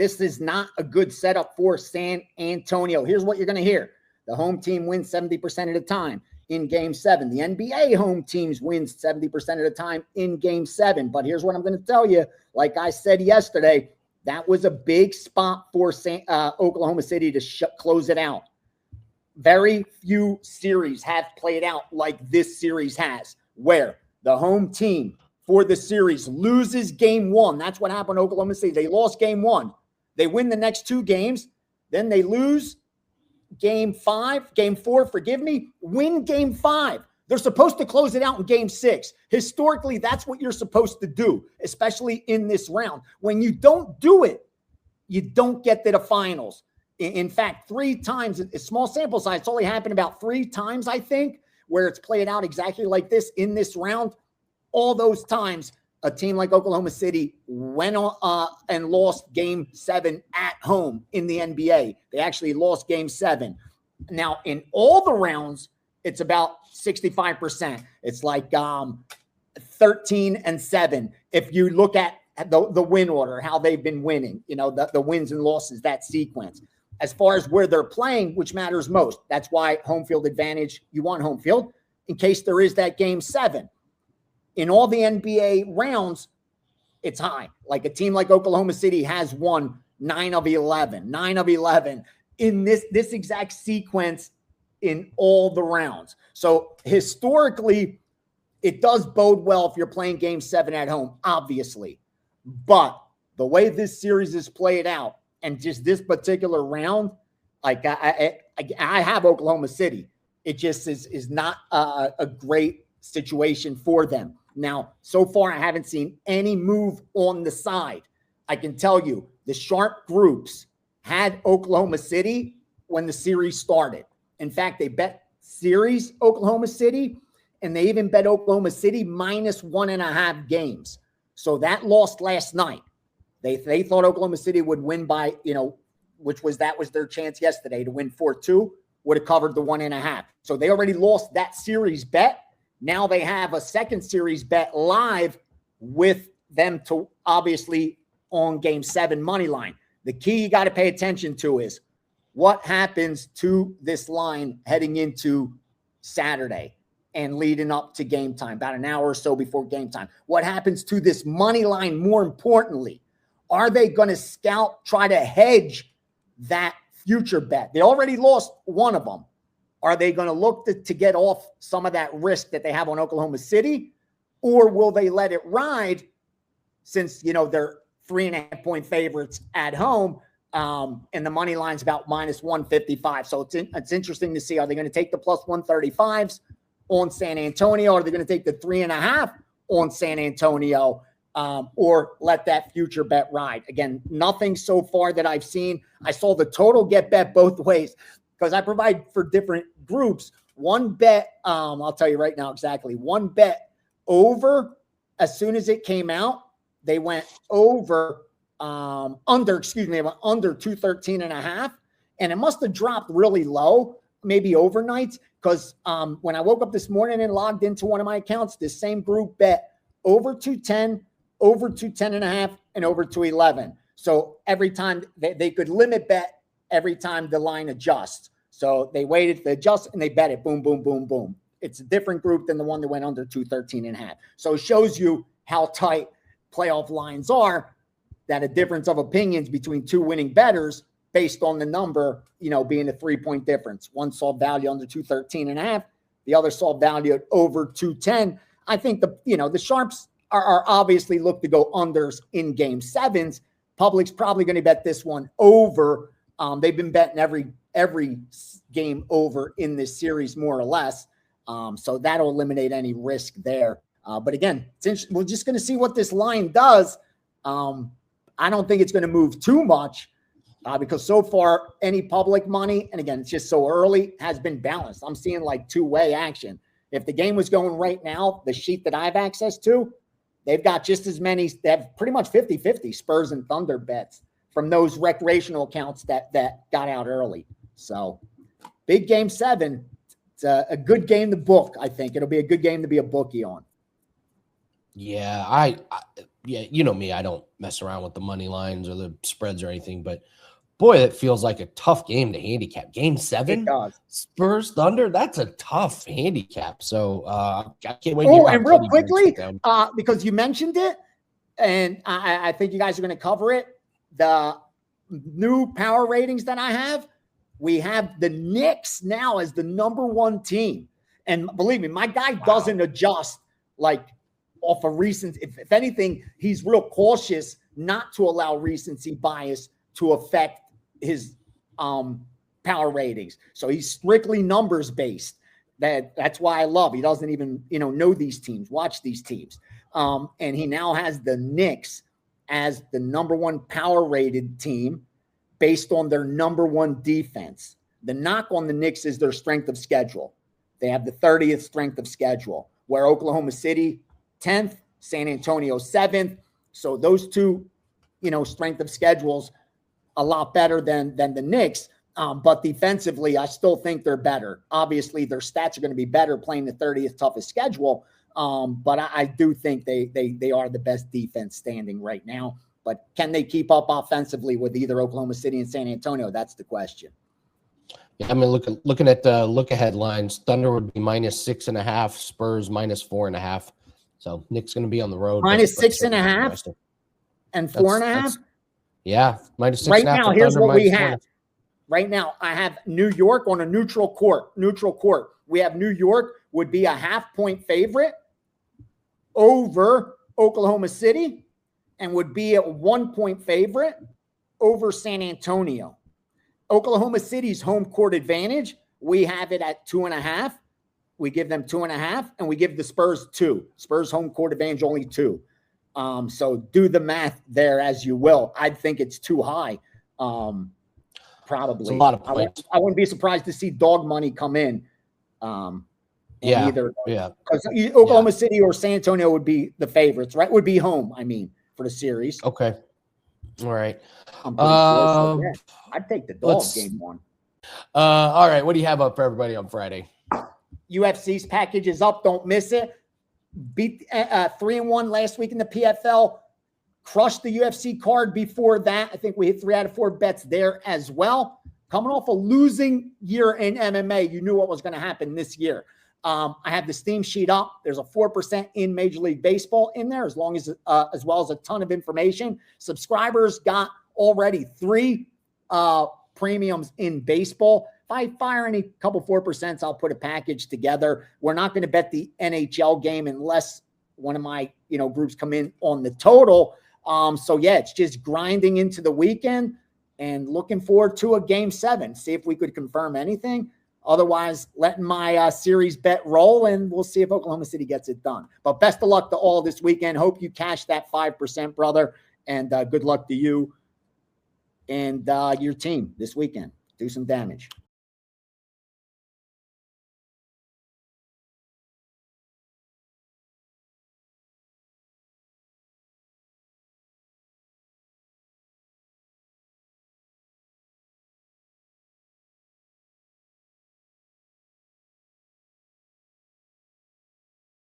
This is not a good setup for San Antonio. Here's what you're going to hear. The home team wins 70% of the time in Game 7. The NBA home teams wins 70% of the time in Game 7. But here's what I'm going to tell you. Like I said yesterday, that was a big spot for Oklahoma City to close it out. Very few series have played out like this series has, where the home team for the series loses Game 1. That's what happened to Oklahoma City. They lost Game 1. They win the next 2 games. Then they lose Game 4, win Game 5. They're supposed to close it out in Game 6. Historically, that's what you're supposed to do, especially in this round. When you don't do it, you don't get to the finals. In fact, 3 times, a small sample size, it's only happened about 3 times, I think, where it's played out exactly like this in this round. All those times, a team like Oklahoma City went on and lost Game 7 at home in the NBA. They actually lost Game 7. Now, in all the rounds, it's about 65%. It's like 13-7. If you look at the win order, how they've been winning, the wins and losses, that sequence. As far as where they're playing, which matters most, that's why home field advantage, you want home field in case there is that Game 7. In all the NBA rounds, it's high. Like a team like Oklahoma City has won 9 of 11 in this exact sequence in all the rounds. So historically, it does bode well if you're playing Game 7 at home, obviously. But the way this series is played out and just this particular round, like I have Oklahoma City. It just is not a great situation for them. Now, so far, I haven't seen any move on the side. I can tell you the sharp groups had Oklahoma City when the series started. In fact, they bet series Oklahoma City, and they even bet Oklahoma City minus 1.5 games. So that lost last night. They thought Oklahoma City would win by, that was their chance yesterday to win 4-2, would have covered the 1.5. So they already lost that series bet. Now they have a second series bet live with them to obviously on Game 7 money line. The key you got to pay attention to is what happens to this line heading into Saturday and leading up to game time, about an hour or so before game time. What happens to this money line more importantly? Are they going to try to hedge that future bet? They already lost one of them. Are they going to look to get off some of that risk that they have on Oklahoma City? Or will they let it ride since, they're 3.5-point favorites at home and the money line's about minus 155. So it's interesting to see. Are they going to take the plus 135s on San Antonio? Are they going to take the 3.5 on San Antonio or let that future bet ride? Again, nothing so far that I've seen. I saw the total get bet both ways, because I provide for different groups. One bet, I'll tell you right now exactly, one bet over as soon as it came out, they went over, under 213.5. And it must have dropped really low, maybe overnight, because when I woke up this morning and logged into one of my accounts, this same group bet over 210, over 210.5, and over 211. So every time they could limit bet every time the line adjusts. So they waited to adjust and they bet it. Boom, boom, boom, boom. It's a different group than the one that went under 213.5. So it shows you how tight playoff lines are, that a difference of opinions between two winning bettors based on the number, being a 3-point difference. One saw value under 213.5. The other saw value at over 210. I think the sharps are obviously look to go unders in game 7s. Public's probably going to bet this one over. They've been betting every game over in this series, more or less. So that'll eliminate any risk there. But again, we're just going to see what this line does. I don't think it's going to move too much because so far any public money, and again, it's just so early, has been balanced. I'm seeing like two-way action. If the game was going right now, the sheet that I have access to, they've got just as many. They have pretty much 50-50 Spurs and Thunder bets from those recreational accounts that got out early. So big game 7. It's a good game to book, I think. It'll be a good game to be a bookie on. Yeah, yeah, you know me, I don't mess around with the money lines or the spreads or anything, but boy, it feels like a tough game to handicap. Game 7, It does. Spurs Thunder, that's a tough handicap. So I can't wait to Oh, hear how and real Teddy breaks quickly, it down. because you mentioned it, and I think you guys are going to cover it. The new power ratings that I have, we have the Knicks now as the #1 team. And believe me, my guy doesn't adjust like off of recent. If anything, he's real cautious not to allow recency bias to affect his power ratings. So he's strictly numbers based. That's why I love. He doesn't even know these teams, watch these teams, and he now has the Knicks as the #1 power rated team based on their #1 defense. The knock on the Knicks is their strength of schedule. They have the 30th strength of schedule, where Oklahoma City 10th, San Antonio 7th. So those two, strength of schedules a lot better than the Knicks. But defensively, I still think they're better. Obviously, their stats are going to be better playing the 30th toughest schedule. But I do think they are the best defense standing right now. But can they keep up offensively with either Oklahoma City and San Antonio? That's the question. Yeah, I mean, looking at the look-ahead lines, Thunder would be -6.5, Spurs -4.5. So Nick's going to be on the road. -6.5 and 4.5? Yeah, -6.5. Right now, here's what we have. Right now, I have New York on a neutral court. We have New York would be a half-point favorite over Oklahoma City and would be a 1-point favorite over San Antonio. Oklahoma City's home court advantage, we have it at 2.5. We give them 2.5, and we give the Spurs 2. Spurs home court advantage only 2. So do the math there as you will. I think it's too high. Probably it's a lot of points. I wouldn't be surprised to see dog money come in. Either because Oklahoma City or San Antonio would be the favorites, right? Would be home. I mean, for the series. Okay. All right. I'm pretty sure. So, I'd take the dog game one. All right. What do you have up for everybody on Friday? UFC's package is up. Don't miss it. Beat 3-1 last week in the PFL. Crushed the UFC card before that. I think we hit 3 out of 4 bets there as well. Coming off a losing year in MMA, you knew what was going to happen this year. I have the Steam sheet up. There's a 4% in Major League Baseball in there, as well as a ton of information. Subscribers got already 3 premiums in baseball. If I fire any couple 4%, I'll put a package together. We're not going to bet the NHL game unless one of my groups come in on the total. So yeah, it's just grinding into the weekend and looking forward to a game 7. See if we could confirm anything. Otherwise, letting my series bet roll, and we'll see if Oklahoma City gets it done. But best of luck to all this weekend. Hope you cash that 5%, brother. And good luck to you and your team this weekend. Do some damage.